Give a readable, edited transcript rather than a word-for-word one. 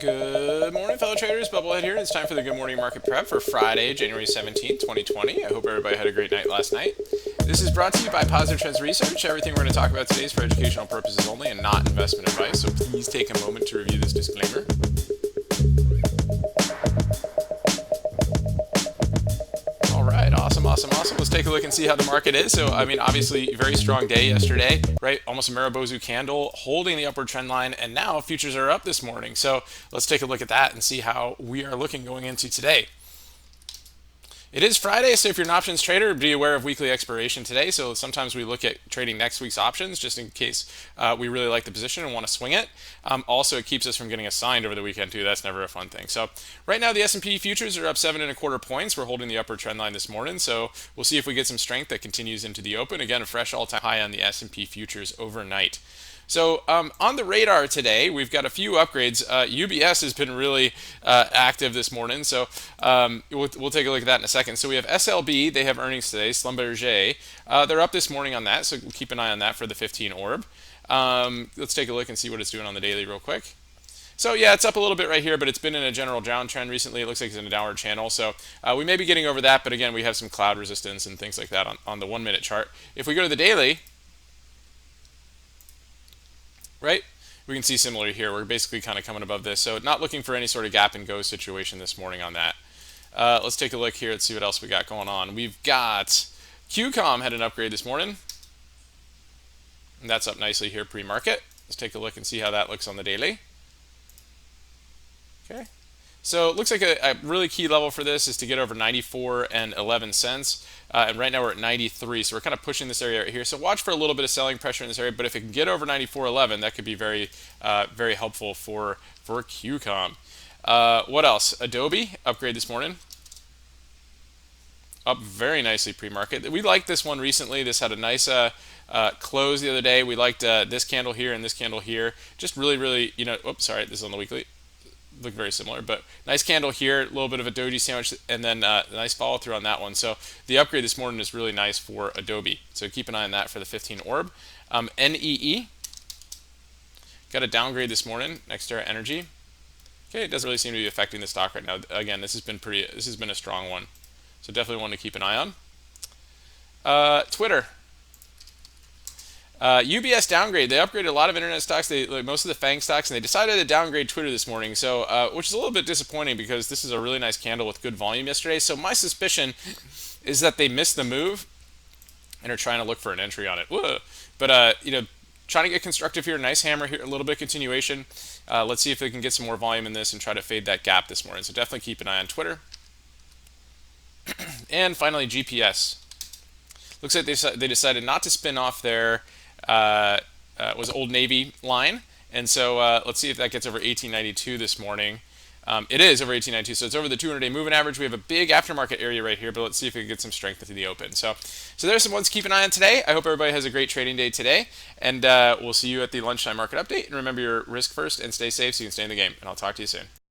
Good morning, fellow traders. Bubblehead here. It's time for the Good Morning Market Prep for Friday, January 17th, 2020. I hope everybody had a great night last night. This is brought to you by Positive Trends Research. Everything we're going to talk about today is for educational purposes only and not investment advice, so please take a moment to review this disclaimer. All right, awesome. Let's take a look and see how the market is. So, obviously, very strong day yesterday, right? Almost a Marubozu candle holding the upward trend line, and now futures are up this morning. So, let's take a look at that and see how we are looking going into today. It is Friday, so if you're an options trader, be aware of weekly expiration today. So sometimes we look at trading next week's options just in case we really like the position and want to swing it. Also, it keeps us from getting assigned over the weekend too. That's never a fun thing. So right now the S&P futures are up 7.25 points. We're holding the upper trend line this morning, so we'll see if we get some strength that continues into the open. Again, a fresh all-time high on the S&P futures overnight. So on the radar today, we've got a few upgrades. UBS has been really active this morning, so we'll take a look at that in a second. So we have SLB, they have earnings today, Schlumberger. They're up this morning on that, so we'll keep an eye on that for the 15 orb. Let's take a look and see what it's doing on the daily real quick. So yeah, it's up a little bit right here, but it's been in a general downtrend recently. It looks like it's in a downward channel, so we may be getting over that, but again, we have some cloud resistance and things like that on the 1 minute chart. If we go to the daily, right, we can see similarly here. We're basically kind of coming above this, so not looking for any sort of gap and go situation this morning on that. Let's take a look here. Let's see what else we got going on. We've got QCOM had an upgrade this morning, and that's up nicely here pre-market. Let's take a look and see how that looks on the daily. Okay. So it looks like a really key level for this is to get over 94 and 11 cents. And right now we're at 93, so we're kind of pushing this area right here. So watch for a little bit of selling pressure in this area, but if it can get over 94.11, that could be very, very helpful for QCOM. What else? Adobe upgrade this morning. Up very nicely pre-market. We liked this one recently. This had a nice close the other day. We liked this candle here and this candle here. Just really, oops, sorry, this is on the weekly. Look very similar, but nice candle here, a little bit of a doji sandwich, and then a nice follow through on that one. So the upgrade this morning is really nice for Adobe. So keep an eye on that for the 15 orb. NEE got a downgrade this morning. NextEra Energy. Okay, it doesn't really seem to be affecting the stock right now. Again, this has been a strong one, so definitely one to keep an eye on. Twitter. UBS downgrade. They upgraded a lot of internet stocks, like most of the FANG stocks, and they decided to downgrade Twitter this morning. So, which is a little bit disappointing because this is a really nice candle with good volume yesterday. So my suspicion is that they missed the move and are trying to look for an entry on it. Whoa. But trying to get constructive here. Nice hammer here, a little bit of continuation. Let's see if they can get some more volume in this and try to fade that gap this morning. So definitely keep an eye on Twitter. And finally, GPS. Looks like they decided not to spin off their was Old Navy line, and so let's see if that gets over 1892 this morning. It is over 1892, so it's over the 200-day moving average. We have a big aftermarket area right here, but let's see if we can get some strength into the open. So there's some ones to keep an eye on today. I hope everybody has a great trading day today, and we'll see you at the lunchtime market update. And remember your risk first and stay safe so you can stay in the game, and I'll talk to you soon.